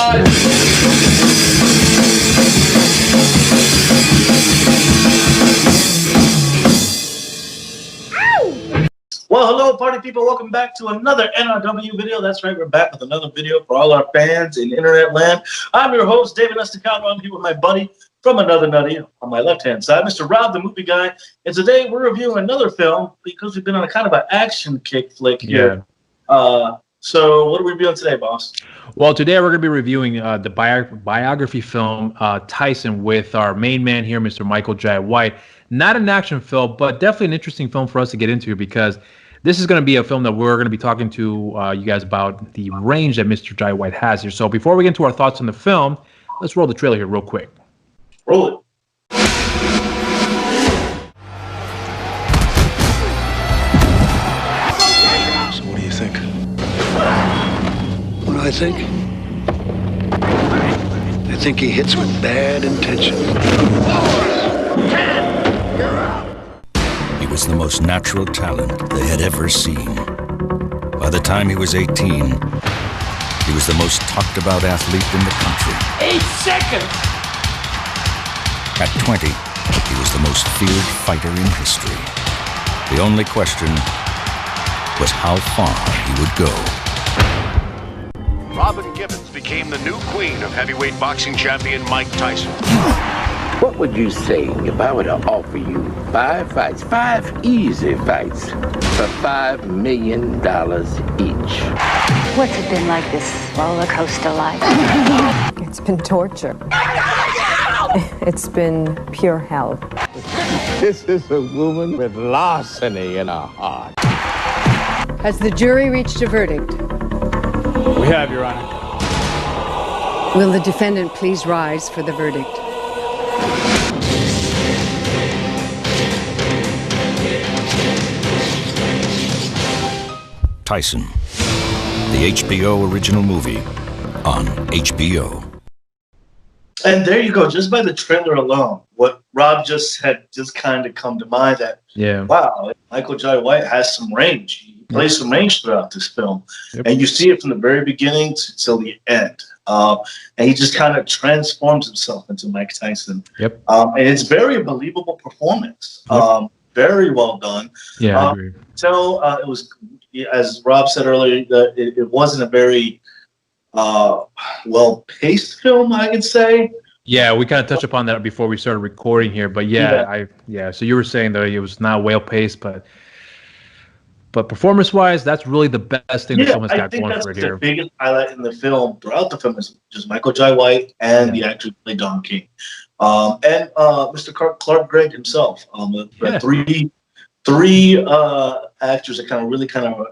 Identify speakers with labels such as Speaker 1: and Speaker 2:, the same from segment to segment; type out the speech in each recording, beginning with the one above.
Speaker 1: Well, hello, party people. Welcome back to another NRW video. That's right, we're back with another video for all our fans in internet land. I'm your host, David Estacado. I'm here with my buddy from Another Nutty on my left-hand side, Mr. Rob, the movie guy. And today we're reviewing another film because we've been on a kind of an action kick flick here. Yeah. So what are we reviewing today, boss?
Speaker 2: Well, today we're going to be reviewing the biography film Tyson with our main man here, Mr. Michael Jai White. Not an action film, but definitely an interesting film for us to get into because this is going to be a film that we're going to be talking to you guys about the range that Mr. Jai White has here. So before we get into our thoughts on the film, let's roll the trailer here real quick.
Speaker 1: Roll it.
Speaker 3: So what do you think? What do I think? I think he hits with bad intentions.
Speaker 4: He was the most natural talent they had ever seen. By the time he was 18, he was the most talked about athlete in the country.
Speaker 5: 8 seconds!
Speaker 4: At 20, he was the most feared fighter in history. The only question was how far he would go.
Speaker 6: Robin Gibbons became the new queen of heavyweight boxing champion Mike Tyson.
Speaker 7: What would you say if I were to offer you 5 fights, 5 easy fights, for $5 million each?
Speaker 8: What's it been like, this roller coaster life?
Speaker 9: It's been torture. It's been pure hell.
Speaker 7: This is a woman with larceny in her heart.
Speaker 10: Has the jury reached a verdict?
Speaker 11: We have, Your Honor.
Speaker 10: Will the defendant please rise for the verdict?
Speaker 4: Tyson, the HBO original movie on HBO.
Speaker 1: And there you go. Just by the trailer alone, what Rob just had just kind of come to mind that, wow, Michael Jai White has some range. He plays some range throughout this film. And you see it from the very beginning till the end. And he just kind of transforms himself into Mike Tyson. And it's very believable performance. Very well done.
Speaker 2: Yeah, I agree.
Speaker 1: So it was, as Rob said earlier, it wasn't a very well-paced film, I could say.
Speaker 2: Yeah, we kind of touched upon that before we started recording here, but so you were saying that it was not well-paced, but performance-wise, that's really the best thing the film has got going for it here.
Speaker 1: The biggest highlight in the film, throughout the film, is just Michael Jai White and the actor who played Don King, and Mr. Clark Gregg himself. Three actors that kind of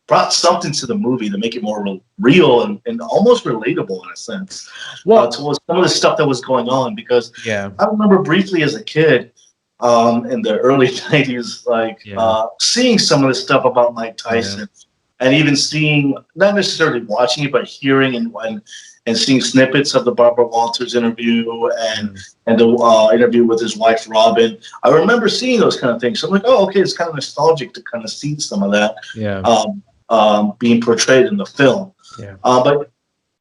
Speaker 1: brought something to the movie to make it more real and almost relatable in a sense. To some of the stuff that was going on, because I remember briefly as a kid in the early 90s, seeing some of the stuff about Mike Tyson, and even seeing, not necessarily watching it, but hearing and seeing snippets of the Barbara Walters interview and the interview with his wife Robin. I remember seeing those kind of things. So I'm like, oh, okay, it's kind of nostalgic to kind of see some of that being portrayed in the film. But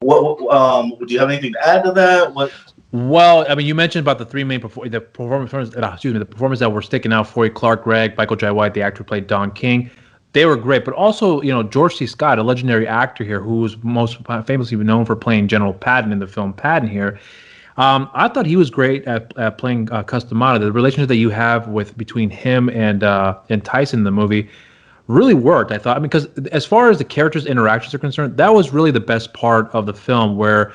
Speaker 1: what do you have anything to add to that?
Speaker 2: Well, I mean, you mentioned about the three main the performers that were sticking out for you: Clark Gregg, Michael Jai White, the actor who played Don King. They were great, but also, George C. Scott, a legendary actor here, who was most famously known for playing General Patton in the film Patton here. I thought he was great at playing Cus D'Amato. The relationship that you have between him and Tyson in the movie really worked, I thought. I mean, because as far as the characters' interactions are concerned, that was really the best part of the film, where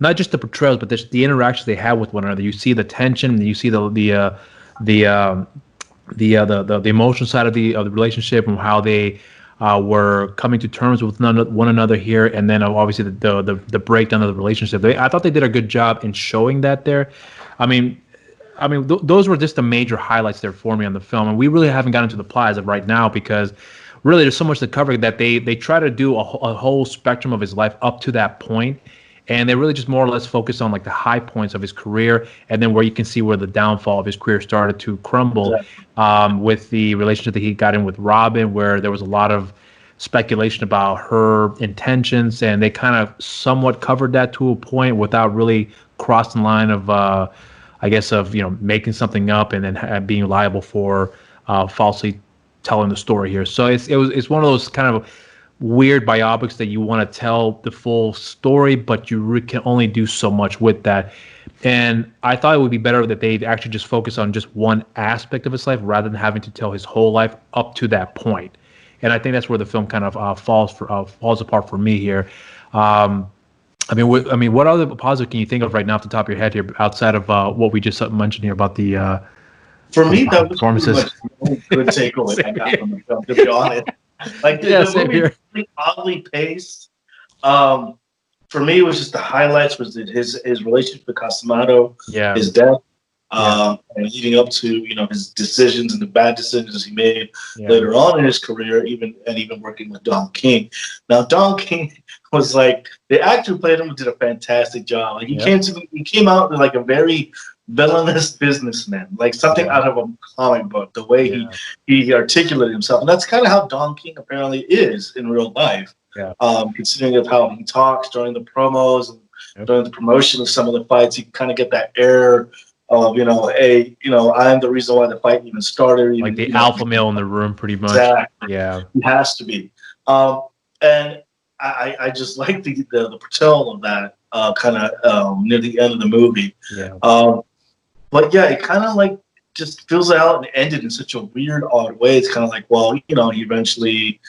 Speaker 2: not just the portrayals, but the interactions they had with one another. You see the tension, and you see the emotional side of the relationship, and how they were coming to terms with one another here, and then obviously the breakdown of the relationship. I thought they did a good job in showing that there. I mean, those were just the major highlights there for me on the film, and we really haven't gotten to the plot as of right now, because really there's so much to cover that they try to do a whole spectrum of his life up to that point. And they really just more or less focus on like the high points of his career, and then where you can see where the downfall of his career started to crumble with the relationship that he got in with Robin, where there was a lot of speculation about her intentions, and they kind of somewhat covered that to a point without really crossing the line of, I guess, of making something up and then being liable for falsely telling the story here. So it's one of those kind of weird biopics that you want to tell the full story, but you can only do so much with that. And I thought it would be better that they'd actually just focus on just one aspect of his life rather than having to tell his whole life up to that point. And I think that's where the film kind of falls apart for me here. I mean, what other positive can you think of right now off the top of your head here, outside of what we just mentioned here about the?
Speaker 1: For me, that was pretty much a good takeaway I got from the film, to be honest. Like the movie was really oddly paced. For me, it was just the highlights was his relationship with Cosmato, his death, and leading up to his decisions and the bad decisions he made later on in his career, even working with Don King. Now, Don King was like, the actor who played him did a fantastic job. Like he came out like a very villainous businessman, like something out of a comic book, the way he articulated himself. And that's kind of how Don King apparently is in real life. Considering of how he talks during the promos and during the promotion of some of the fights, you can kind of get that air of, I'm the reason why the fight even started.
Speaker 2: Like the alpha male in the room, pretty much.
Speaker 1: Exactly.
Speaker 2: Yeah.
Speaker 1: He has to be. And I just like the portrayal of that kind of near the end of the movie. But yeah, it kind of like just fills out and ended in such a weird, odd way. It's kind of like, well, he eventually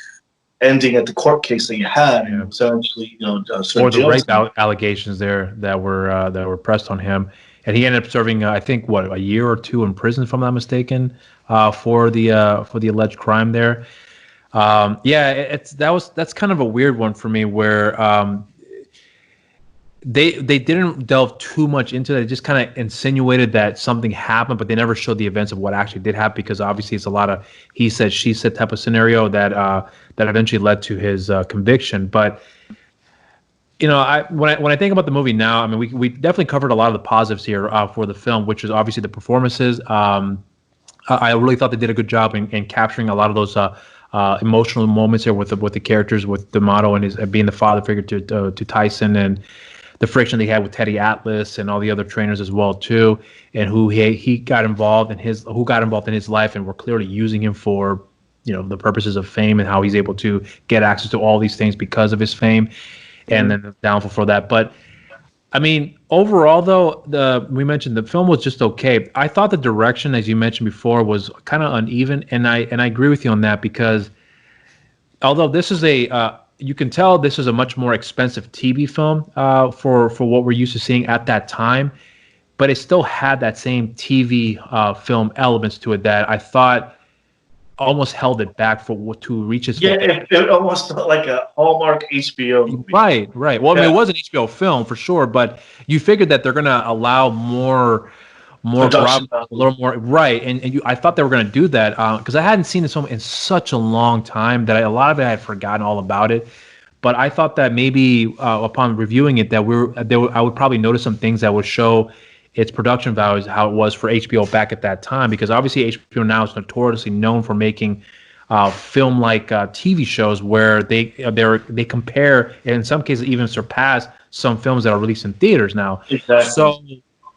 Speaker 1: ending at the court case that you had, and essentially, or
Speaker 2: the rape allegations there that were pressed on him, and he ended up serving, I think, a year or two in prison, if I'm not mistaken, for the alleged crime there. That's kind of a weird one for me, where they didn't delve too much into it. They just kind of insinuated that something happened, but they never showed the events of what actually did happen, because obviously it's a lot of he said, she said type of scenario that eventually led to his conviction. But when I think about the movie now, I mean, we definitely covered a lot of the positives here for the film, which is obviously the performances. I really thought they did a good job in capturing a lot of those emotional moments here with the characters, with D'Amato and his being the father figure to Tyson, and the friction they had with Teddy Atlas and all the other trainers as well too, and who he got involved in his life, and were clearly using him for the purposes of fame, and how he's able to get access to all these things because of his fame, and then the downfall for that. But I mean, overall though, we mentioned the film was just okay. I thought the direction, as you mentioned before, was kind of uneven, and I agree with you on that, because although this is you can tell this is a much more expensive TV film for what we're used to seeing at that time, but it still had that same TV film elements to it that I thought almost held it back to reach its
Speaker 1: it almost felt like a Hallmark HBO movie.
Speaker 2: Right. Well, I mean, it was an HBO film for sure, but you figured that they're going to allow more a little more, right? And I thought they were going to do that because I hadn't seen this film in such a long time that a lot of it I had forgotten all about it. But I thought that maybe upon reviewing it, that I would probably notice some things that would show its production values, how it was for HBO back at that time, because obviously HBO now is notoriously known for making film-like TV shows where they compare, and in some cases even surpass some films that are released in theaters now.
Speaker 1: Exactly.
Speaker 2: So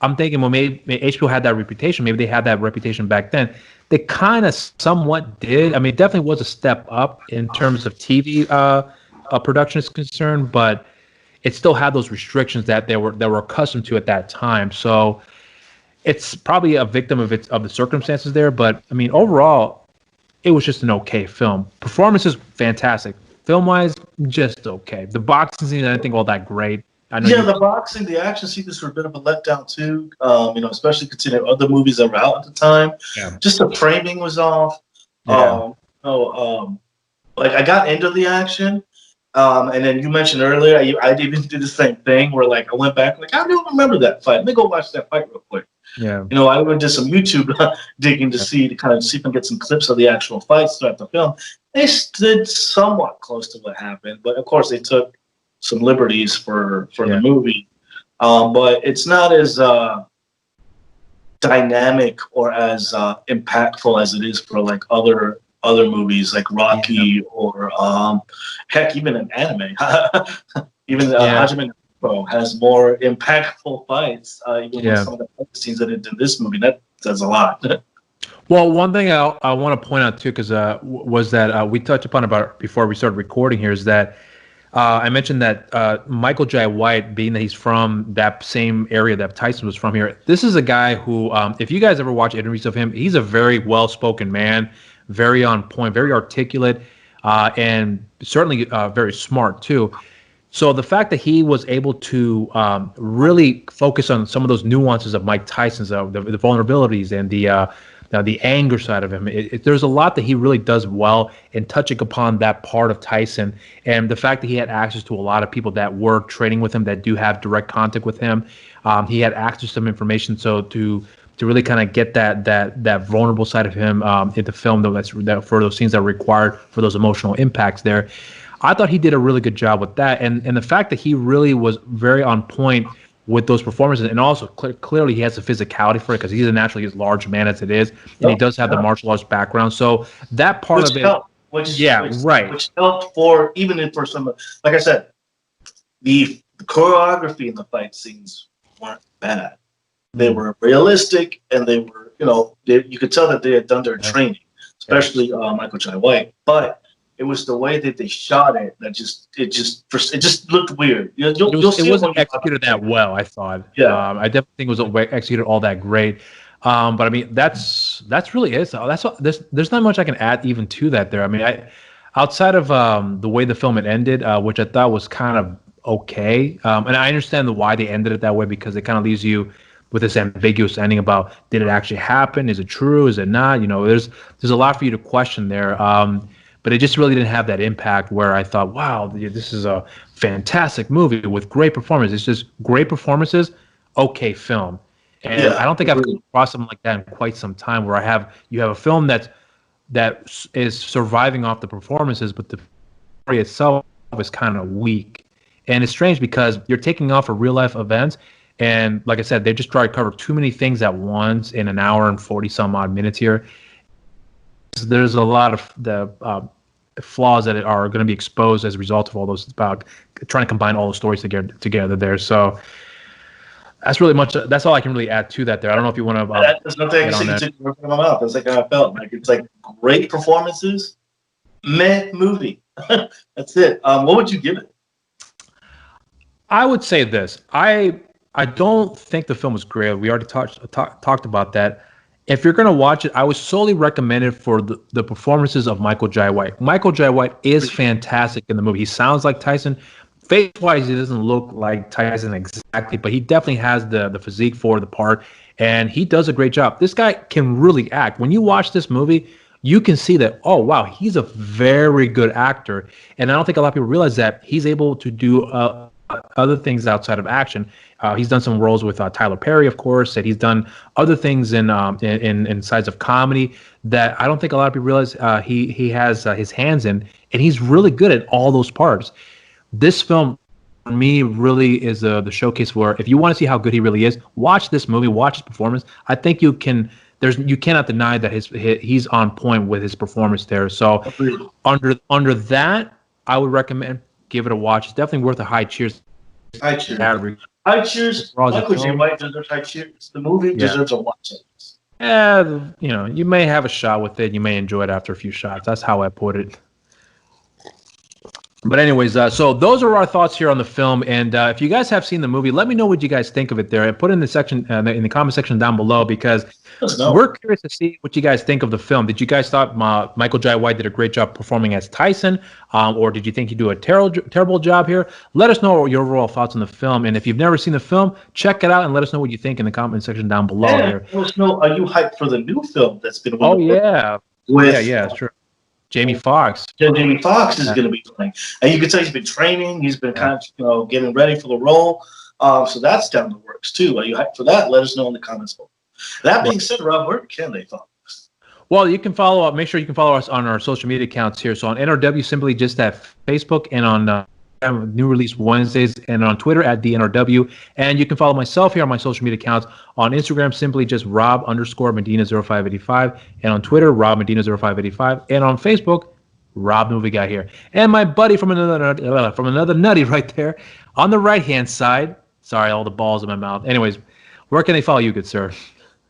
Speaker 2: I'm thinking, well, maybe HBO had that reputation. Maybe they had that reputation back then. They kind of somewhat did. I mean, it definitely was a step up in terms of TV production is concerned, but it still had those restrictions that they were accustomed to at that time. So it's probably a victim of the circumstances there. But I mean, overall, it was just an okay film. Performances fantastic. Film-wise, just okay. The boxing scene, I didn't think all that great.
Speaker 1: The boxing, the action sequences were a bit of a letdown too. Especially considering other movies that were out at the time. Yeah. Just the framing was off. Yeah. Like I got into the action. And then you mentioned earlier, I even did the same thing where like I went back, like I don't remember that fight. Let me go watch that fight real quick.
Speaker 2: Yeah.
Speaker 1: I went to some YouTube digging to see if I can get some clips of the actual fights throughout the film. They stood somewhat close to what happened, but of course they took some liberties for the movie. But it's not as dynamic or as impactful as it is for like other other movies like Rocky or heck, even an anime. Even Hajime no Ippo has more impactful fights. Even with some of the fight scenes that it did in this movie, that says a lot.
Speaker 2: Well, one thing I want to point out too, because was that we touched upon about before we started recording here, is that I mentioned that Michael Jai White, being that he's from that same area that Tyson was from here, this is a guy who, if you guys ever watch interviews of him, he's a very well-spoken man, very on point, very articulate, and certainly very smart too. So the fact that he was able to really focus on some of those nuances of Mike Tyson's, the vulnerabilities and the anger side of him, there's a lot that he really does well in touching upon that part of Tyson. And the fact that he had access to a lot of people that were training with him, that do have direct contact with him, he had access to some information. So to really kind of get that vulnerable side of him in the film, though, that for those scenes that are required for those emotional impacts there, I thought he did a really good job with that. And the fact that he really was very on point with those performances, and also clearly he has the physicality for it because he's a naturally large man as it is, and he does have the martial arts background. So that part of it,
Speaker 1: which helped for even for some, like I said, the choreography in the fight scenes weren't bad. They were realistic, and they were, you could tell that they had done their training, especially Michael Jai White, but it was the way that they shot it that it just looked weird.
Speaker 2: It wasn't executed that well, I thought. Yeah, I definitely think it was executed all that great. But I mean, that's really it. So there's not much I can add even to that there. I mean, outside of the way the film had ended, which I thought was kind of okay, and I understand why they ended it that way, because it kind of leaves you with this ambiguous ending about, did it actually happen? Is it true? Is it not? There's a lot for you to question there. But it just really didn't have that impact where I thought, wow, this is a fantastic movie with great performances. It's just great performances, okay film. And I don't think I've come across something like that in quite some time, where you have a film that is surviving off the performances, but the story itself is kind of weak. And it's strange because you're taking off of real life events, and like I said, they just try to cover too many things at once in an hour and 40 some odd minutes here. There's a lot of the flaws that are going to be exposed as a result of all those, about trying to combine all the stories together there. So that's all I can really add to that there. I don't know if you want to.
Speaker 1: There's nothing I can say from my mouth. That's like how I felt. Like, it's like great performances, meh movie. That's it. What would you give it?
Speaker 2: I would say this. I don't think the film was great. We already talked about that. If you're going to watch it, I would solely recommend it for the performances of Michael Jai White. Michael Jai White is fantastic in the movie. He sounds like Tyson. Face-wise, he doesn't look like Tyson exactly, but he definitely has the physique for the part, and he does a great job. This guy can really act. When you watch this movie, you can see that, oh, wow, he's a very good actor. And I don't think a lot of people realize that he's able to do other things outside of action. He's done some roles with Tyler Perry, of course, and he's done other things in sides of comedy that I don't think a lot of people realize he has his hands in, and he's really good at all those parts. This film, for me, really is the showcase where, if you want to see how good he really is, watch this movie, watch his performance. I think you cannot deny that he's on point with his performance there. So under that, I would recommend give it a watch. It's definitely worth a high cheers.
Speaker 1: High cheers. High cheers. Michael Jai White deserves high cheers. The movie deserves a watch.
Speaker 2: Yeah, you may have a shot with it. You may enjoy it after a few shots. That's how I put it. But anyways, so those are our thoughts here on the film. And if you guys have seen the movie, let me know what you guys think of it there. Put it in the section in the comment section down below, because we're curious to see what you guys think of the film. Did you guys thought Michael Jai White did a great job performing as Tyson, or did you think he did a terrible job here? Let us know your overall thoughts on the film. And if you've never seen the film, check it out and let us know what you think in the comment section down below. Here.
Speaker 1: Let us know, are you hyped for the new film that's been?
Speaker 2: Yeah, sure. Jamie Foxx.
Speaker 1: Jamie Foxx is going to be playing, and you can tell he's been training. He's been kind of getting ready for the role. So that's down the works too. Are you hyped for that? Let us know in the comments below. That being said, Rob, where can they follow us?
Speaker 2: Well, you can follow up. Make sure you can follow us on our social media accounts here. So on NRW, simply just at Facebook, and on new release Wednesdays, and on Twitter at DNRW. And you can follow myself here on my social media accounts. On Instagram, simply just Rob_Medina0585, and on Twitter, RobMedina0585, and on Facebook, Rob Movie Guy here. And my buddy from another nutty right there on the right-hand side. Sorry, all the balls in my mouth. Anyways, where can they follow you, good sir?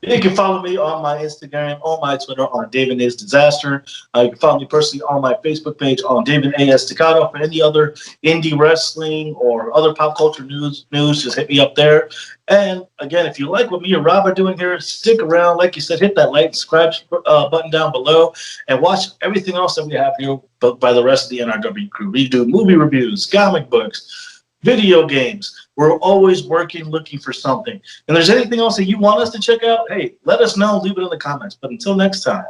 Speaker 1: You can follow me on my Instagram, on my Twitter, on David Is Disaster. You can follow me personally on my Facebook page on David A.S. Staccato. For any other indie wrestling or other pop culture news, just hit me up there. And again, if you like what me and Rob are doing here, stick around. Like you said, hit that like and subscribe button down below and watch everything else that we have here by the rest of the NRW crew. We do movie reviews, comic books, video games. We're always working, looking for something. And there's anything else that you want us to check out, hey, let us know. Leave it in the comments. But until next time.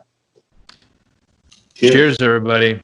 Speaker 2: Cheers everybody.